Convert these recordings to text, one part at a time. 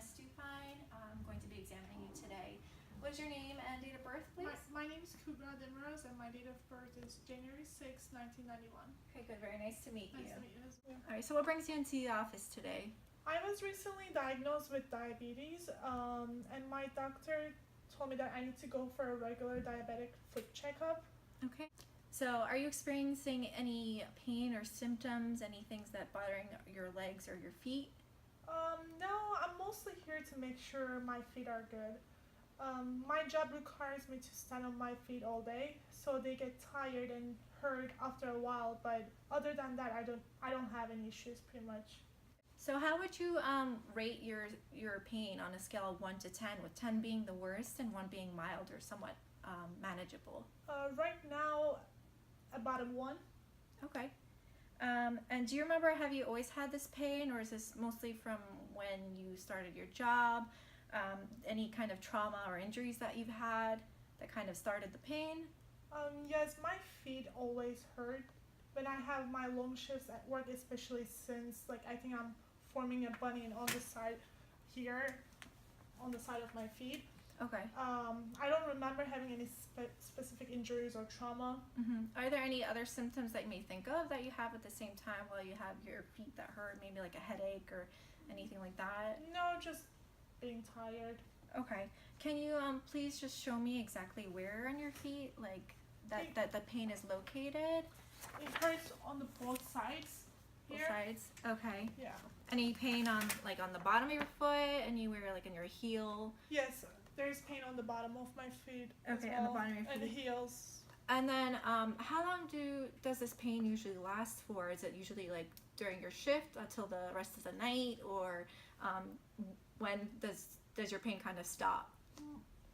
Stupine. I'm going to be examining you today. What is your name and date of birth, please? My name is Kubra Dimroz and my date of birth is January 6, 1991. Okay, good. Very nice to meet you. Nice to meet you as well. All right, so what brings you into the office today? I was recently diagnosed with diabetes and my doctor told me that I need to go for a regular diabetic foot checkup. Okay. So are you experiencing any pain or symptoms, any things that bothering your legs or your feet? No, I'm mostly here to make sure my feet are good. My job requires me to stand on my feet all day, so they get tired and hurt after a while. But other than that, I don't have any issues pretty much. So how would you rate your pain on a scale of 1 to 10, with 10 being the worst and 1 being mild or somewhat manageable? Right now, about a 1. Okay. And do you remember, have you always had this pain, or is this mostly from when you started your job? Any kind of trauma or injuries that you've had that kind of started the pain? Yes, my feet always hurt when I have my long shifts at work, especially since I think I'm forming a bunion on the side here, on the side of my feet. Okay. I don't remember having any specific injuries or trauma. Are there any other symptoms that you may think of that you have at the same time while you have your feet that hurt, maybe like a headache or anything like that? No, just being tired. Okay. Can you please just show me exactly where on your feet, like that the pain is located? It hurts on both sides. Both Here. sides? Okay. Yeah. Any pain on the bottom of your foot, anywhere like in your heel? Yes, there's pain on the bottom of my feet. Okay, as on the well, bottom of your and the feet. heels. And then how long does this pain usually last for? Is it usually like during your shift until the rest of the night, or when does your pain kind of stop?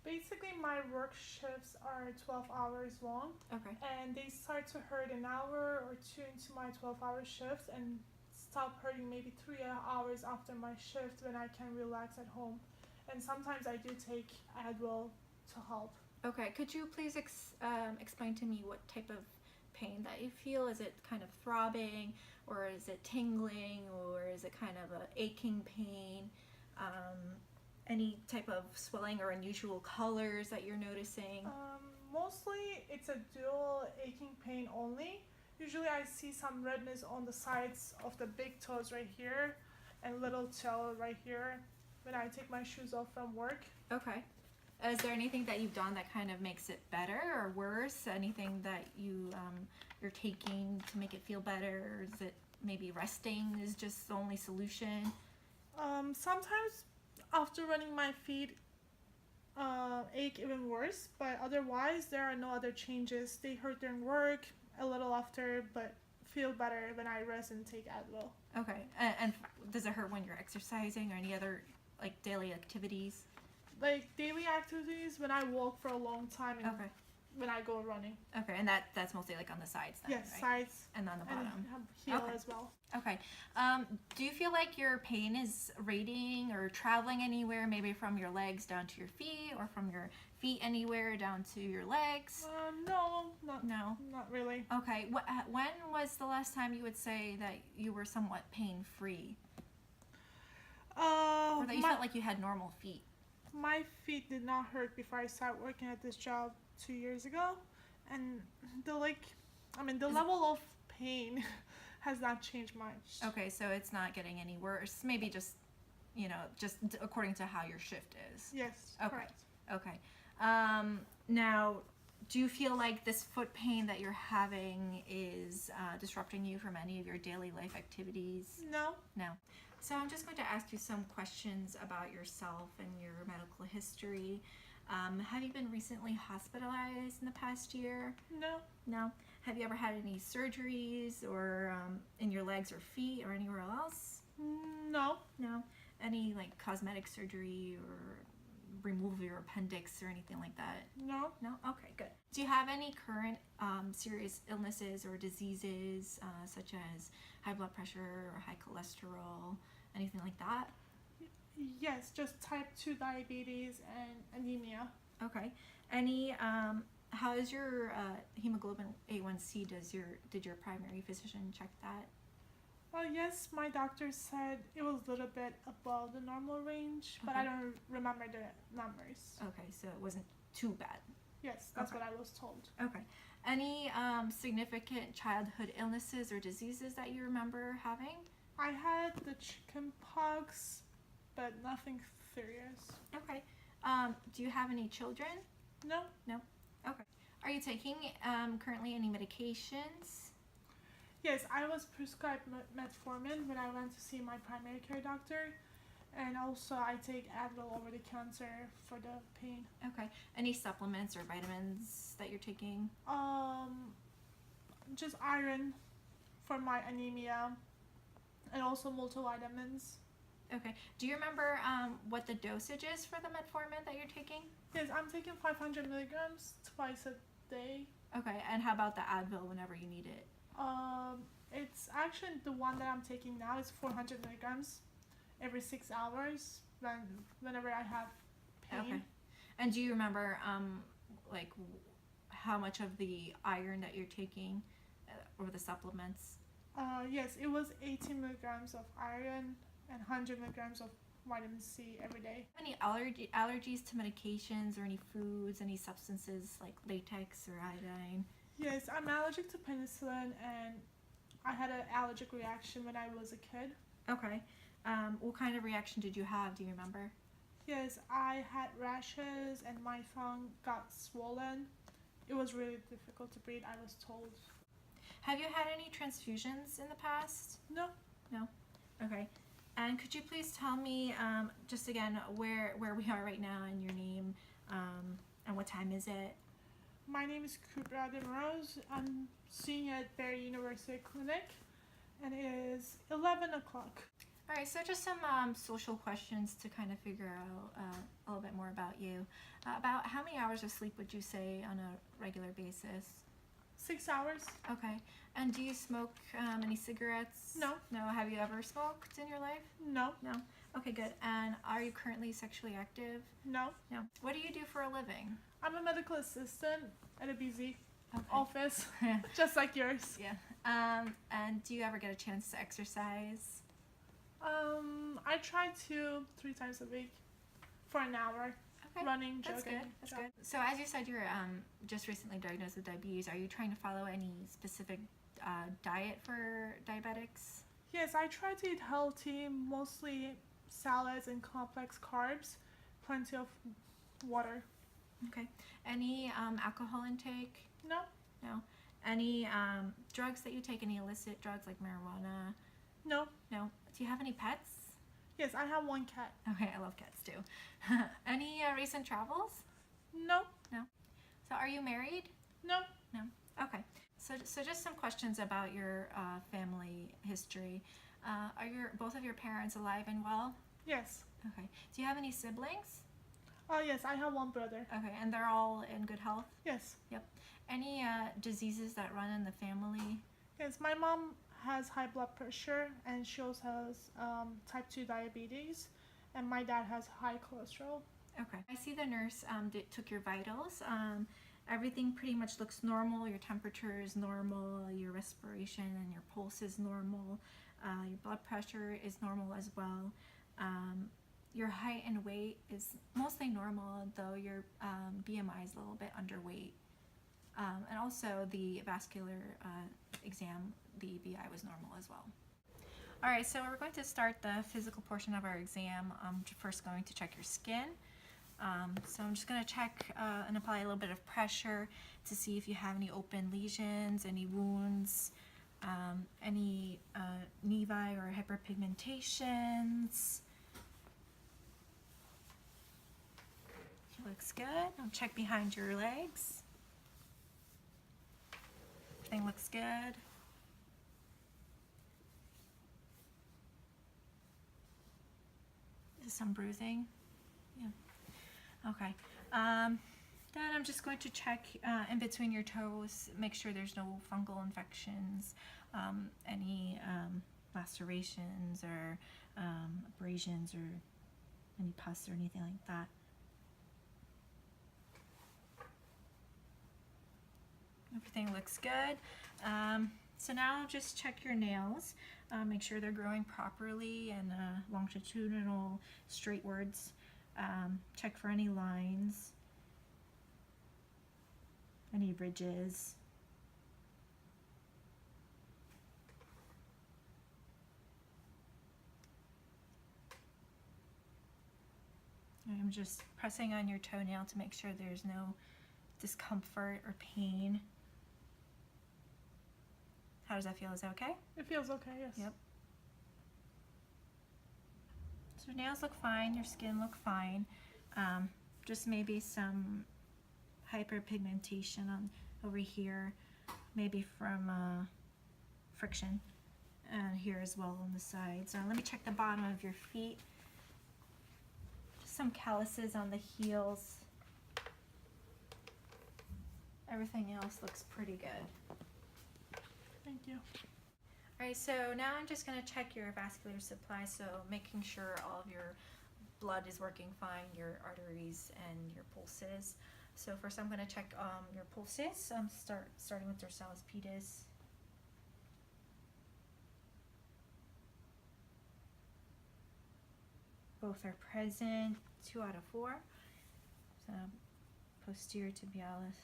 Basically, my work shifts are 12 hours long. Okay. And they start to hurt an hour or two into my 12-hour shifts and stop hurting maybe 3 hours after my shift when I can relax at home. And sometimes I do take Advil to help. Okay, could you please explain to me what type of pain that you feel? Is it kind of throbbing, or is it tingling, or is it kind of a aching pain? Any type of swelling or unusual colors that you're noticing? Mostly it's a dual aching pain only. Usually I see some redness on the sides of the big toes right here and little toe right here when I take my shoes off from work. Okay. Is there anything that you've done that kind of makes it better or worse? Anything that you're taking to make it feel better? Or is it maybe resting is just the only solution? Sometimes after running my feet ache even worse, but otherwise there are no other changes. They hurt during work a little after, but feel better when I rest and take Advil. Okay. And does it hurt when you're exercising or any other like daily activities? Like daily activities when I walk for a long time and Okay. when I go running. Okay, and that's mostly like on the sides then, Yes, right? sides And on the bottom. and heel Okay. as well. Okay. Do you feel like your pain is radiating or traveling anywhere, maybe from your legs down to your feet, or from your feet anywhere down to your legs? No, No. not really. Okay. When was the last time you would say that you were somewhat pain-free? Or that you felt like you had normal feet? My feet did not hurt before I started working at this job 2 years ago, and the level of pain has not changed much. Okay, so it's not getting any worse. Maybe just according to how your shift is. Yes. Okay. Correct. Okay. Now, do you feel like this foot pain that you're having is disrupting you from any of your daily life activities? No. No. So I'm just going to ask you some questions about yourself and your medical history. Have you been recently hospitalized in the past year? No. No. Have you ever had any surgeries or in your legs or feet or anywhere else? No. No. Any like cosmetic surgery or removal of your appendix or anything like that? No. No? Okay, good. Do you have any current serious illnesses or diseases such as high blood pressure or high cholesterol, anything like that? Yes, just type 2 diabetes and anemia. Okay. Any how is your hemoglobin A1C? Did your primary physician check that? Yes, my doctor said it was a little bit above the normal range, but I Okay. don't remember the numbers. Okay, so it wasn't too bad. Yes, that's Okay. what I was told. Okay. Any significant childhood illnesses or diseases that you remember having? I had the chicken pox, but nothing serious. Okay. Do you have any children? No? No. Okay. Are you taking currently any medications? Yes, I was prescribed metformin when I went to see my primary care doctor, and also I take Advil over the counter for the pain. Okay. Any supplements or vitamins that you're taking? Just iron for my anemia, and also multivitamins. Okay. Do you remember what the dosage is for the metformin that you're taking? Yes, I'm taking 500 milligrams twice a day. Okay. And how about the Advil whenever you need it? It's actually the one that I'm taking now is 400 milligrams every 6 hours whenever I have pain. Okay. And do you remember like how much of the iron that you're taking or the supplements? Yes, it was 18 milligrams of iron and 100 milligrams of vitamin C every day. Any allergies to medications or any foods, any substances like latex or iodine? Yes, I'm allergic to penicillin, and I had an allergic reaction when I was a kid. Okay. What kind of reaction did you have? Do you remember? Yes, I had rashes and my tongue got swollen. It was really difficult to breathe, I was told. Have you had any transfusions in the past? No. No? Okay. And could you please tell me, just again, where we are right now and your name, and what time is it? My name is Kubra Rose. I'm seeing at Barry University Clinic, and it is 11 o'clock. All right, so just some social questions to kind of figure out a little bit more about you. About how many hours of sleep would you say on a regular basis? 6 hours? Okay. And do you smoke any cigarettes? No. No. Have you ever smoked in your life? No. No. Okay, good. And are you currently sexually active? No. No. What do you do for a living? I'm a medical assistant at a busy Okay. office, just like yours. Yeah. And do you ever get a chance to exercise? I try to 3 times a week for an hour. Okay. Running, That's jogging. good. That's good. So as you said, you're just recently diagnosed with diabetes. Are you trying to follow any specific diet for diabetics? Yes, I try to eat healthy, mostly salads and complex carbs, plenty of water. Okay. Any alcohol intake? No. No. Any drugs that you take? Any illicit drugs like marijuana? No. No. Do you have any pets? Yes, I have 1 cat. Okay, I love cats too. Any recent travels? No. No. So are you married? No. No. Okay. So just some questions about your family history. Are both of your parents alive and well? Yes. Okay. Do you have any siblings? Oh, yes, I have 1 brother. Okay, and they're all in good health? Yes. Any diseases that run in the family? Yes, my mom has high blood pressure, and she also has type 2 diabetes, and my dad has high cholesterol. Okay. I see the nurse took your vitals. Everything pretty much looks normal. Your temperature is normal. Your respiration and your pulse is normal. Your blood pressure is normal as well. Your height and weight is mostly normal, though your BMI is a little bit underweight. And also the vascular exam, the BI was normal as well. All right, so we're going to start the physical portion of our exam. I'm first going to check your skin. So I'm just going to check and apply a little bit of pressure to see if you have any open lesions, any wounds, any nevi or hyperpigmentations. Looks good. I'll check behind your legs. Everything looks good. Is some bruising? Yeah. Okay. Then I'm just going to check in between your toes, make sure there's no fungal infections, any lacerations or abrasions or any pus or anything like that. Everything looks good. So now I'll just check your nails. Make sure they're growing properly and longitudinal straightwards. Check for any lines, any ridges. I'm just pressing on your toenail to make sure there's no discomfort or pain. How does that feel? Is that okay? It feels okay, yes. Yep. So your nails look fine, your skin look fine. Just maybe some hyperpigmentation on over here, maybe from friction, and here as well on the sides. Let me check the bottom of your feet. Just some calluses on the heels. Everything else looks pretty good. Thank you. Alright, so now I'm just going to check your vascular supply, so making sure all of your blood is working fine, your arteries and your pulses. So first I'm going to check your pulses, starting with dorsalis pedis. Both are present, 2 out of 4. So posterior tibialis.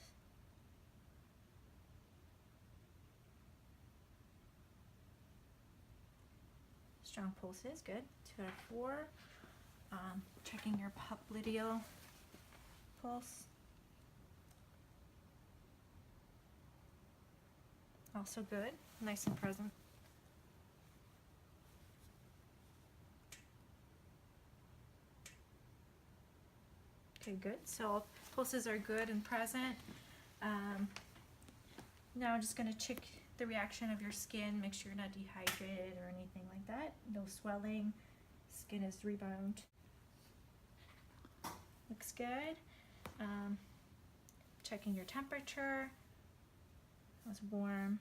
Strong pulses, good. 2 out of 4. Checking your popliteal pulse. Also good, nice and present. Okay, good. So pulses are good and present. Now I'm just going to check the reaction of your skin, make sure you're not dehydrated or anything like that. No swelling, skin is rebound. Looks good. Checking your temperature. It's warm.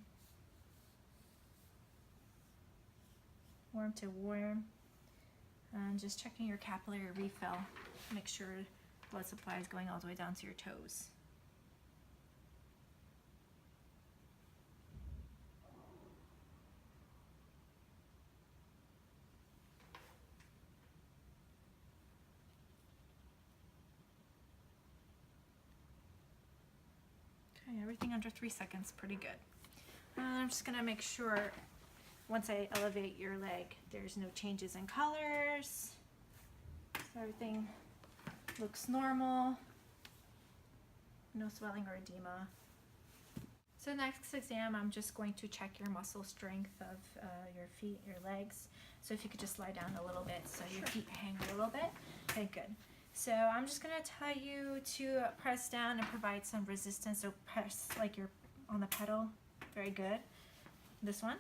Warm to warm. Just checking your capillary refill. Make sure blood supply is going all the way down to your toes. Okay, everything under 3 seconds, pretty good. I'm just gonna make sure once I elevate your leg, there's no changes in colors. So everything looks normal. No swelling or edema. So next exam, I'm just going to check your muscle strength of your feet, your legs. So if you could just lie down a little bit so your feet hang a little bit. Okay, good. So I'm just gonna tell you to press down and provide some resistance. So press like you're on the pedal. Very good. This one.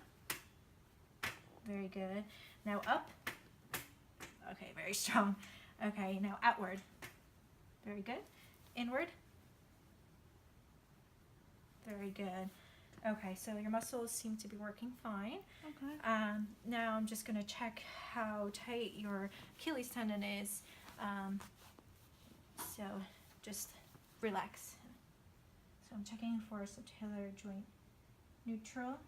Very good. Now up. Okay, very strong. Okay, now outward. Very good. Inward. Very good. Okay, so your muscles seem to be working fine. Okay. Now I'm just going to check how tight your Achilles tendon is. So just relax. So I'm checking for subtalar joint neutral.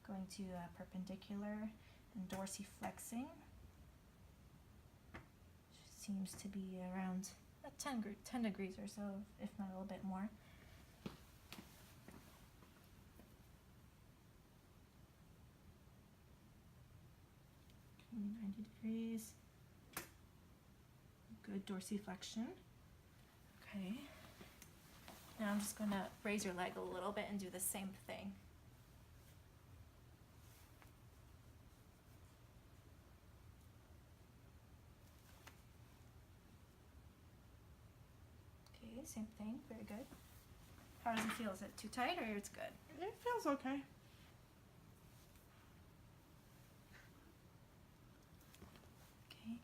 Going to perpendicular and dorsiflexing. Seems to be around 10 degrees or so, if not a little bit more. Okay, 90 degrees. Good dorsiflexion. Okay. Now I'm just going to raise your leg a little bit and do the same thing. Okay, same thing. Very good. How does it feel? Is it too tight or it's good? It feels okay. Okay.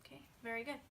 Okay, very good.